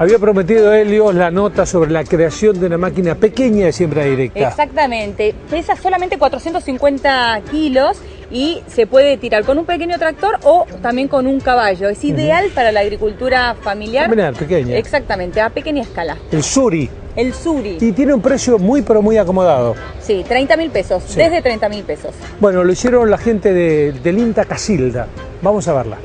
Había prometido Helios la nota sobre la creación de una máquina pequeña de siembra directa. Exactamente, pesa solamente 450 kilos y se puede tirar con un pequeño tractor o también con un caballo. Es ideal para la agricultura familiar. Familiar, pequeña. Exactamente, a pequeña escala. El Suri. El Suri. Y tiene un precio muy, pero muy acomodado. Sí, 30.000 pesos, Sí. desde 30.000 pesos. Bueno, lo hicieron la gente del INTA Casilda. Vamos a verla.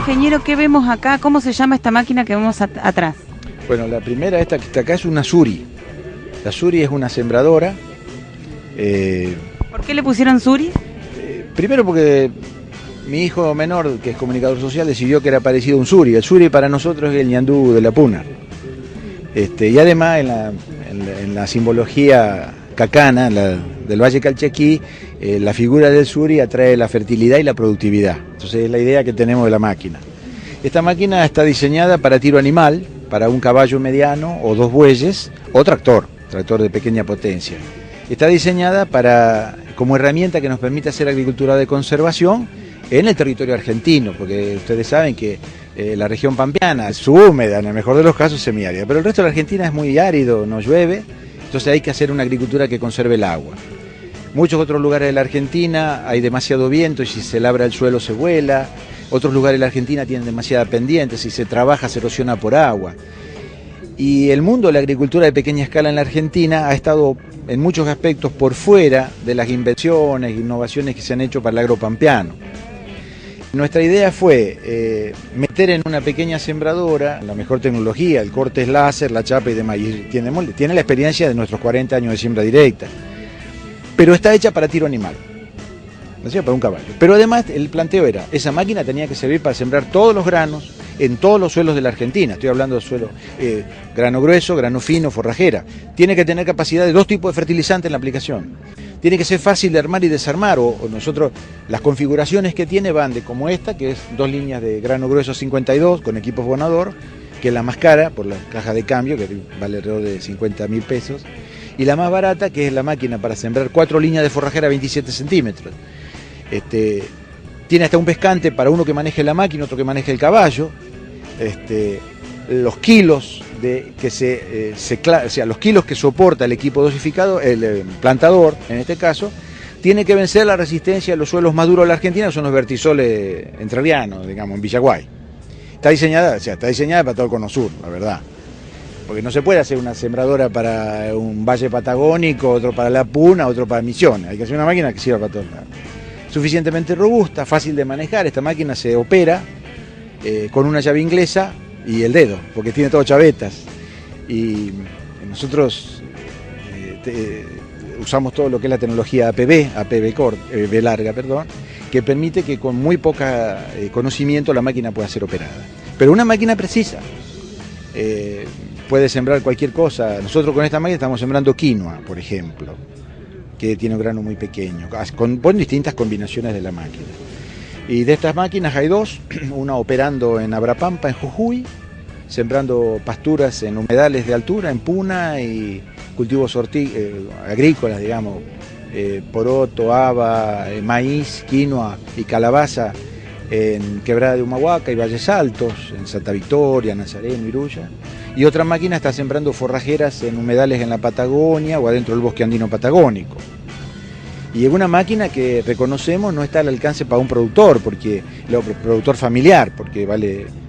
Ingeniero, ¿qué vemos acá? ¿Cómo se llama esta máquina que vemos atrás? Bueno, la primera, esta que está acá, es una Suri. La Suri es una sembradora. ¿Por qué le pusieron Suri? Primero porque mi hijo menor, que es comunicador social, decidió que era parecido a un Suri. El Suri para nosotros es el ñandú de la puna. Y además en la simbología cacana, del Valle Calchaquí, la figura del Suri atrae la fertilidad y la productividad. Entonces es la idea que tenemos de la máquina. Esta máquina está diseñada para tiro animal, para un caballo mediano o 2 bueyes, o tractor de pequeña potencia. Está diseñada como herramienta que nos permite hacer agricultura de conservación en el territorio argentino, porque ustedes saben que la región pampeana es subhúmeda, en el mejor de los casos semiárida, pero el resto de la Argentina es muy árido, no llueve, entonces hay que hacer una agricultura que conserve el agua. Muchos otros lugares de la Argentina hay demasiado viento y si se labra el suelo se vuela. Otros lugares de la Argentina tienen demasiada pendiente, si se trabaja se erosiona por agua. Y el mundo de la agricultura de pequeña escala en la Argentina ha estado en muchos aspectos por fuera de las invenciones e innovaciones que se han hecho para el agropampeano. Nuestra idea fue meter en una pequeña sembradora la mejor tecnología, el corte láser, la chapa y demás. Y tiene la experiencia de nuestros 40 años de siembra directa. Pero está hecha para tiro animal, no sé, para un caballo. Pero además el planteo era, esa máquina tenía que servir para sembrar todos los granos en todos los suelos de la Argentina. Estoy hablando de suelo grano grueso, grano fino, forrajera. Tiene que tener capacidad de 2 tipos de fertilizantes en la aplicación. Tiene que ser fácil de armar y desarmar, o nosotros, las configuraciones que tiene van de como esta, que es 2 líneas de grano grueso 52 con equipo fonador, que es la más cara por la caja de cambio, que vale alrededor de 50.000 pesos. Y la más barata, que es la máquina para sembrar 4 líneas de forrajera a 27 centímetros. Tiene hasta un pescante para uno que maneje la máquina, otro que maneje el caballo. Los kilos los kilos que soporta el equipo dosificado, el plantador en este caso, tiene que vencer la resistencia de los suelos más duros de la Argentina, que son los vertisoles entrerrianos, digamos, en Villaguay. Está diseñada para todo el cono sur, la verdad. Porque no se puede hacer una sembradora para un valle patagónico, otro para la Puna, otro para Misiones. Hay que hacer una máquina que sirva para todo. Suficientemente robusta, fácil de manejar. Esta máquina se opera con una llave inglesa y el dedo, porque tiene todo chavetas. Y nosotros usamos todo lo que es la tecnología APB larga, que permite que con muy poca conocimiento la máquina pueda ser operada. Pero una máquina precisa. Puede sembrar cualquier cosa. Nosotros con esta máquina estamos sembrando quinoa, por ejemplo, que tiene un grano muy pequeño, con distintas combinaciones de la máquina. Y de estas máquinas hay 2, una operando en Abrapampa, en Jujuy, sembrando pasturas en humedales de altura, en Puna, y cultivos agrícolas, digamos, poroto, haba, maíz, quinoa y calabaza en Quebrada de Humahuaca y Valles Altos, en Santa Victoria, Nazareno, Iruya. Y otra máquina está sembrando forrajeras en humedales en la Patagonia o adentro del bosque andino patagónico. Y es una máquina que reconocemos no está al alcance para un productor, productor familiar, porque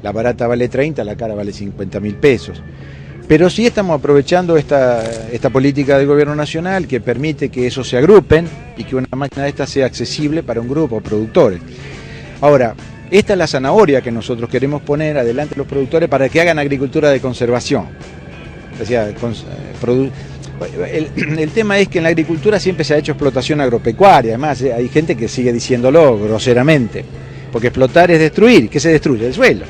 la barata vale 30, la cara vale 50.000 pesos. Pero sí estamos aprovechando esta política del gobierno nacional que permite que eso se agrupen y que una máquina de esta sea accesible para un grupo de productores. Ahora, esta es la zanahoria que nosotros queremos poner adelante a los productores para que hagan agricultura de conservación. O sea, el tema es que en la agricultura siempre se ha hecho explotación agropecuaria. Además, hay gente que sigue diciéndolo groseramente, porque explotar es destruir. ¿Qué se destruye? El suelo.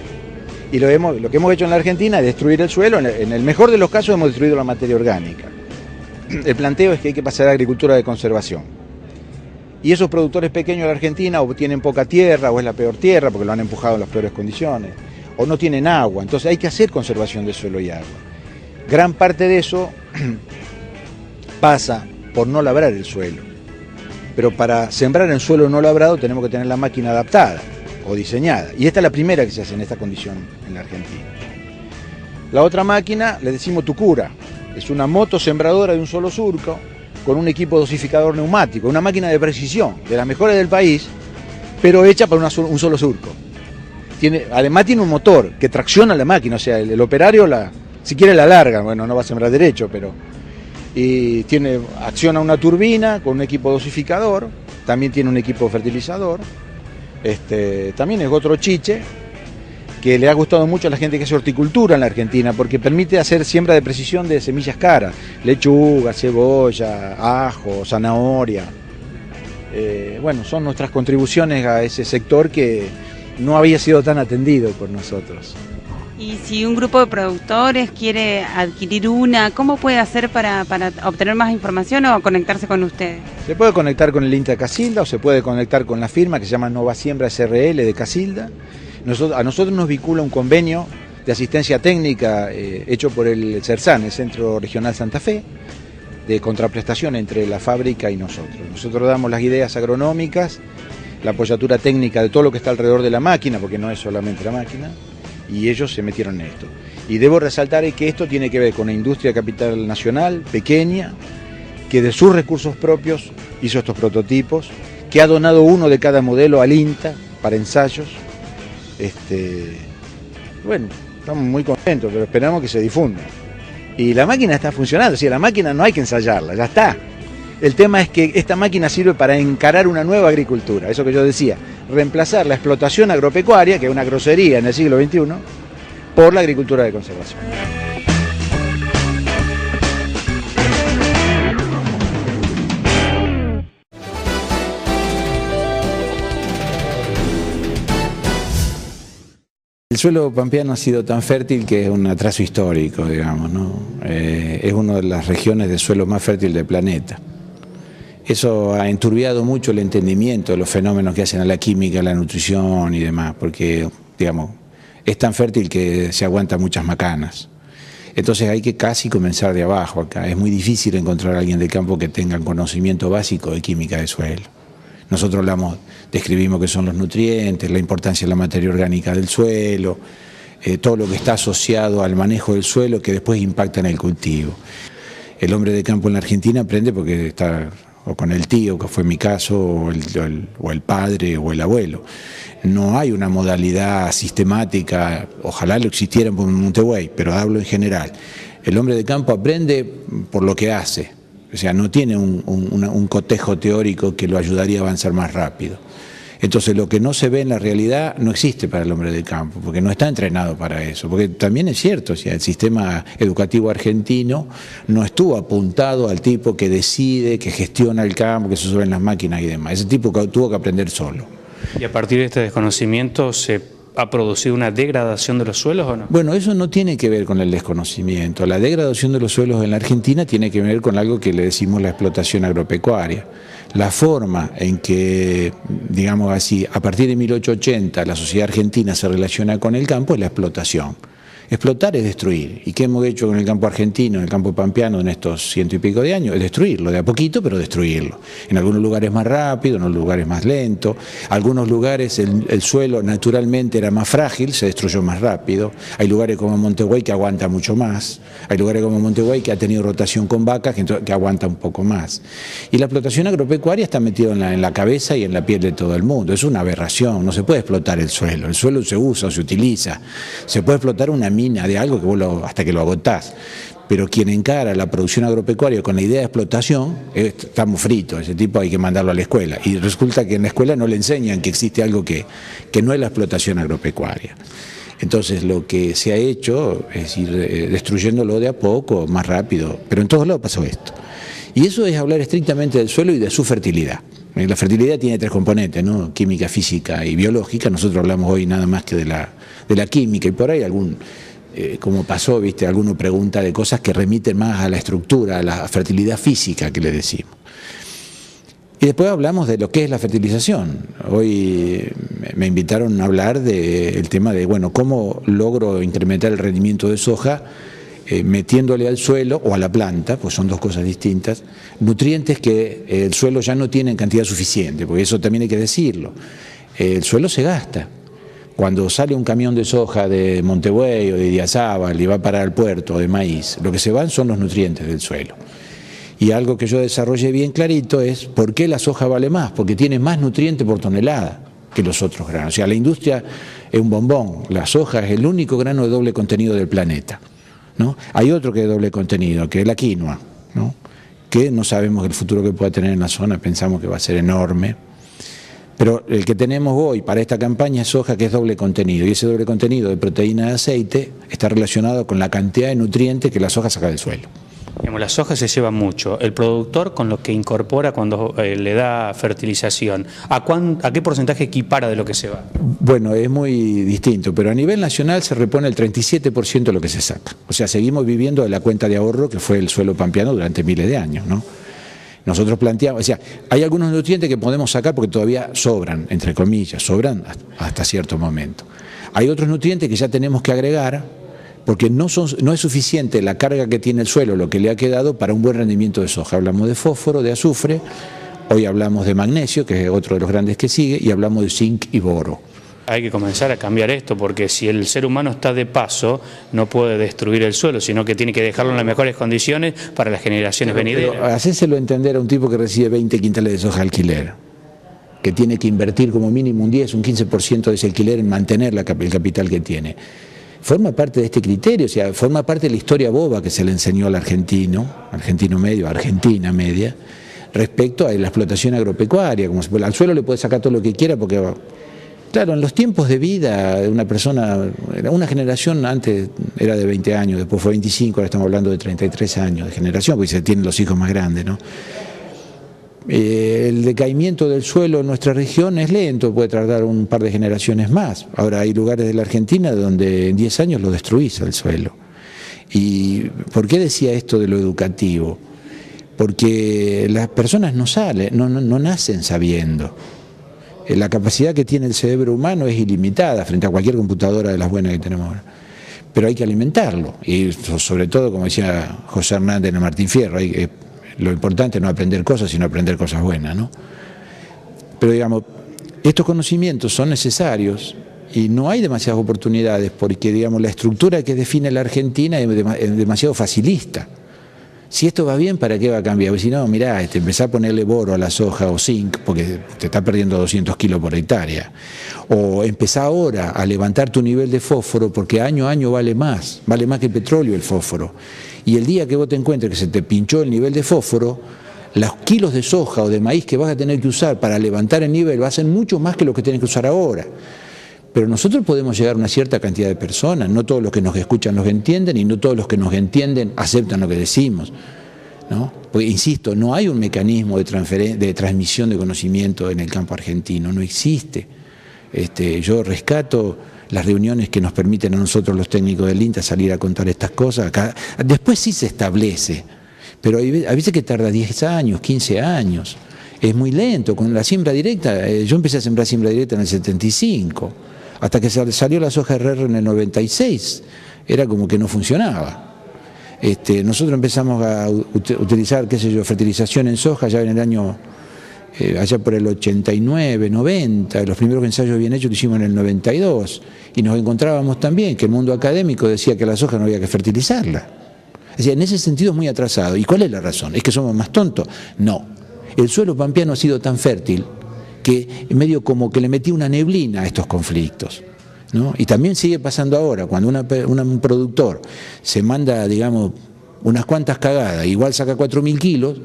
Y lo que hemos hecho en la Argentina es destruir el suelo. En el mejor de los casos hemos destruido la materia orgánica. El planteo es que hay que pasar a agricultura de conservación. Y esos productores pequeños de la Argentina o tienen poca tierra o es la peor tierra porque lo han empujado en las peores condiciones, o no tienen agua. Entonces hay que hacer conservación de suelo y agua. Gran parte de eso pasa por no labrar el suelo. Pero para sembrar en suelo no labrado tenemos que tener la máquina adaptada o diseñada. Y esta es la primera que se hace en esta condición en la Argentina. La otra máquina le decimos tucura. Es una moto sembradora de un solo surco con un equipo dosificador neumático, una máquina de precisión, de las mejores del país, pero hecha para un solo surco. Además tiene un motor que tracciona la máquina, o sea, el operario si quiere la larga, bueno, no va a sembrar derecho, pero acciona una turbina con un equipo dosificador, también tiene un equipo fertilizador, también es otro chiche que le ha gustado mucho a la gente que hace horticultura en la Argentina, porque permite hacer siembra de precisión de semillas caras, lechuga, cebolla, ajo, zanahoria. Bueno, son nuestras contribuciones a ese sector que no había sido tan atendido por nosotros. Y si un grupo de productores quiere adquirir una, ¿cómo puede hacer para obtener más información o conectarse con ustedes? Se puede conectar con el INTA de Casilda o se puede conectar con la firma que se llama Nova Siembra SRL de Casilda. A nosotros nos vincula un convenio de asistencia técnica hecho por el CERSAN, el Centro Regional Santa Fe, de contraprestación entre la fábrica y nosotros. Nosotros damos las ideas agronómicas, la apoyatura técnica de todo lo que está alrededor de la máquina, porque no es solamente la máquina, y ellos se metieron en esto. Y debo resaltar que esto tiene que ver con la industria de capital nacional, pequeña, que de sus recursos propios hizo estos prototipos, que ha donado uno de cada modelo al INTA para ensayos. Bueno, estamos muy contentos, pero esperamos que se difunda. Y la máquina está funcionando, la máquina no hay que ensayarla, ya está. El tema es que esta máquina sirve para encarar una nueva agricultura, eso que yo decía, reemplazar la explotación agropecuaria, que es una grosería en el siglo XXI, por la agricultura de conservación. El suelo pampeano ha sido tan fértil que es un atraso histórico, digamos, ¿no? Es una de las regiones de suelo más fértil del planeta. Eso ha enturbiado mucho el entendimiento de los fenómenos que hacen a la química, a la nutrición y demás, porque, digamos, es tan fértil que se aguanta muchas macanas. Entonces hay que casi comenzar de abajo acá. Es muy difícil encontrar a alguien del campo que tenga un conocimiento básico de química de suelo. Nosotros describimos qué son los nutrientes, la importancia de la materia orgánica del suelo, todo lo que está asociado al manejo del suelo que después impacta en el cultivo. El hombre de campo en la Argentina aprende porque está o con el tío, que fue mi caso, o el padre o el abuelo. No hay una modalidad sistemática, ojalá lo existiera en Montevideo, pero hablo en general. El hombre de campo aprende por lo que hace. O sea, no tiene un cotejo teórico que lo ayudaría a avanzar más rápido. Entonces, lo que no se ve en la realidad no existe para el hombre de campo, porque no está entrenado para eso. Porque también es cierto, o sea, el sistema educativo argentino no estuvo apuntado al tipo que decide, que gestiona el campo, que se suben las máquinas y demás. Ese tipo tuvo que aprender solo. ¿Y a partir de este desconocimiento se ha producido una degradación de los suelos o no? Bueno, eso no tiene que ver con el desconocimiento. La degradación de los suelos en la Argentina tiene que ver con algo que le decimos la explotación agropecuaria. La forma en que, digamos así, a partir de 1880 la sociedad argentina se relaciona con el campo es la explotación. Explotar es destruir. ¿Y qué hemos hecho con el campo argentino, en el campo pampeano en estos 100 y pico de años? Es destruirlo, de a poquito, pero destruirlo. En algunos lugares más rápido, en otros lugares más lento. Algunos lugares el suelo naturalmente era más frágil, se destruyó más rápido. Hay lugares como Montevideo que aguanta mucho más. Hay lugares como Montevideo que ha tenido rotación con vacas que aguanta un poco más. Y la explotación agropecuaria está metida en la cabeza y en la piel de todo el mundo. Es una aberración, no se puede explotar el suelo. El suelo se usa o se utiliza. Se puede explotar una mina de algo que vos hasta que lo agotás. Pero quien encara la producción agropecuaria con la idea de explotación, estamos fritos, ese tipo hay que mandarlo a la escuela. Y resulta que en la escuela no le enseñan que existe algo que no es la explotación agropecuaria. Entonces lo que se ha hecho es ir destruyéndolo de a poco, más rápido, pero en todos lados pasó esto. Y eso es hablar estrictamente del suelo y de su fertilidad. La fertilidad tiene tres componentes, ¿no? Química, física y biológica. Nosotros hablamos hoy nada más que de la química y por ahí como pasó, ¿viste? Alguno pregunta de cosas que remiten más a la estructura, a la fertilidad física que le decimos. Y después hablamos de lo que es la fertilización. Hoy me invitaron a hablar del tema de, bueno, cómo logro incrementar el rendimiento de soja metiéndole al suelo o a la planta, pues son dos cosas distintas, nutrientes que el suelo ya no tiene en cantidad suficiente, porque eso también hay que decirlo. El suelo se gasta. Cuando sale un camión de soja de Montevideo o de Idiazábal y va a parar al puerto de maíz, lo que se van son los nutrientes del suelo. Y algo que yo desarrollé bien clarito es por qué la soja vale más, porque tiene más nutrientes por tonelada que los otros granos. O sea, la industria es un bombón, la soja es el único grano de doble contenido del planeta, ¿no? Hay otro que es de doble contenido, que es la quinoa, ¿no? Que no sabemos el futuro que pueda tener en la zona, pensamos que va a ser enorme. Pero el que tenemos hoy para esta campaña es soja que es doble contenido, y ese doble contenido de proteína de aceite está relacionado con la cantidad de nutrientes que la soja saca del suelo. La soja se lleva mucho. El productor con lo que incorpora cuando le da fertilización, ¿a qué porcentaje equipara de lo que se va? Bueno, es muy distinto, pero a nivel nacional se repone el 37% de lo que se saca. O sea, seguimos viviendo de la cuenta de ahorro que fue el suelo pampeano durante miles de años, ¿no? Nosotros planteamos, o sea, hay algunos nutrientes que podemos sacar porque todavía sobran, entre comillas, sobran hasta cierto momento. Hay otros nutrientes que ya tenemos que agregar porque no es suficiente la carga que tiene el suelo, lo que le ha quedado para un buen rendimiento de soja. Hablamos de fósforo, de azufre, hoy hablamos de magnesio, que es otro de los grandes que sigue, y hablamos de zinc y boro. Hay que comenzar a cambiar esto, porque si el ser humano está de paso, no puede destruir el suelo, sino que tiene que dejarlo en las mejores condiciones para las generaciones venideras. Hacéselo entender a un tipo que recibe 20 quintales de soja alquiler, que tiene que invertir como mínimo un 10, un 15% de ese alquiler en mantener el capital que tiene. Forma parte de este criterio, o sea, forma parte de la historia boba que se le enseñó al argentino medio, Argentina media, respecto a la explotación agropecuaria. Como al suelo le puede sacar todo lo que quiera porque, claro, en los tiempos de vida de una persona, una generación antes era de 20 años, después fue 25, ahora estamos hablando de 33 años de generación, porque se tienen los hijos más grandes, ¿no? El decaimiento del suelo en nuestra región es lento, puede tardar un par de generaciones más. Ahora hay lugares de la Argentina donde en 10 años lo destruís el suelo. ¿Y por qué decía esto de lo educativo? Porque las personas no nacen sabiendo. La capacidad que tiene el cerebro humano es ilimitada frente a cualquier computadora de las buenas que tenemos ahora. Pero hay que alimentarlo. Y sobre todo, como decía José Hernández en el Martín Fierro, lo importante no es aprender cosas, sino aprender cosas buenas, ¿no? Pero digamos, estos conocimientos son necesarios y no hay demasiadas oportunidades porque, digamos, la estructura que define la Argentina es demasiado facilista. Si esto va bien, ¿para qué va a cambiar? Porque si no, mirá, empezá a ponerle boro a la soja o zinc porque te está perdiendo 200 kilos por hectárea. O empezá ahora a levantar tu nivel de fósforo porque año a año vale más que el petróleo el fósforo. Y el día que vos te encuentres que se te pinchó el nivel de fósforo, los kilos de soja o de maíz que vas a tener que usar para levantar el nivel va a ser mucho más que lo que tenés que usar ahora. Pero nosotros podemos llegar a una cierta cantidad de personas, no todos los que nos escuchan nos entienden y no todos los que nos entienden aceptan lo que decimos, ¿no? Porque, insisto, no hay un mecanismo de transmisión de conocimiento en el campo argentino, no existe. Yo rescato las reuniones que nos permiten a nosotros los técnicos del INTA salir a contar estas cosas. Acá, después sí se establece, pero hay veces que tarda 10 años, 15 años. Es muy lento. Con la siembra directa, yo empecé a sembrar siembra directa en el 75, hasta que salió la soja RR en el 96, era como que no funcionaba. Nosotros empezamos a utilizar, fertilización en soja ya en el año, allá por el 89, 90, los primeros ensayos bien hechos lo hicimos en el 92, y nos encontrábamos también que el mundo académico decía que la soja no había que fertilizarla. Es decir, en ese sentido es muy atrasado. ¿Y cuál es la razón? ¿Es que somos más tontos? No. El suelo pampeano ha sido tan fértil que medio como que le metí una neblina a estos conflictos, ¿no? Y también sigue pasando ahora, cuando un productor se manda, digamos, unas cuantas cagadas, igual saca 4.000 kilos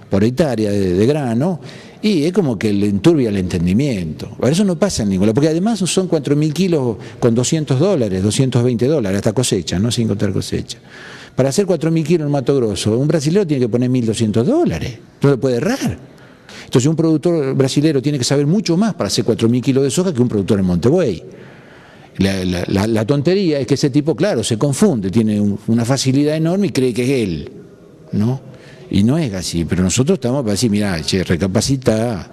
por hectárea de grano, y es como que le enturbia el entendimiento. Ahora eso no pasa en ningún lado, porque además son 4.000 kilos con $200, $220 hasta cosecha, ¿no? Sin contar cosecha. Para hacer 4.000 kilos en Mato Grosso, un brasilero tiene que poner $1.200, no lo puede errar. Entonces un productor brasilero tiene que saber mucho más para hacer 4.000 kilos de soja que un productor en Montevideo. La tontería es que ese tipo, claro, se confunde, tiene una facilidad enorme y cree que es él, ¿no? Y no es así, pero nosotros estamos para decir, mirá, che, recapacita,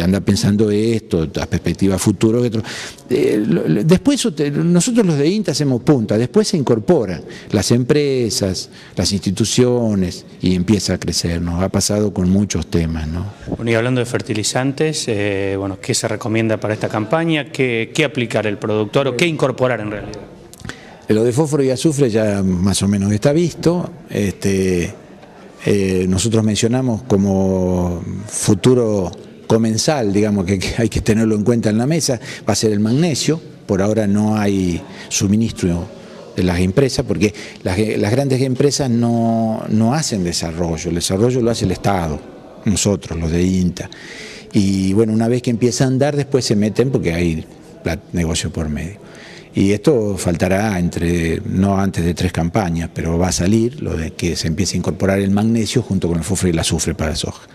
anda pensando esto, las perspectivas futuras. Después nosotros los de INTA hacemos punta, después se incorporan las empresas, las instituciones y empieza a crecer. Nos ha pasado con muchos temas, ¿no? Bueno, y hablando de fertilizantes, bueno, ¿qué se recomienda para esta campaña? ¿Qué aplicar el productor o qué incorporar en realidad? Lo de fósforo y azufre ya más o menos está visto. Nosotros mencionamos como futuro comensal, digamos, que hay que tenerlo en cuenta en la mesa, va a ser el magnesio. Por ahora no hay suministro de las empresas, porque las grandes empresas no hacen desarrollo, el desarrollo lo hace el Estado, nosotros, los de INTA. Y bueno, una vez que empieza a andar, después se meten porque hay negocio por medio. Y esto faltará no antes de 3 campañas, pero va a salir lo de que se empiece a incorporar el magnesio junto con el fósforo y el azufre para la soja.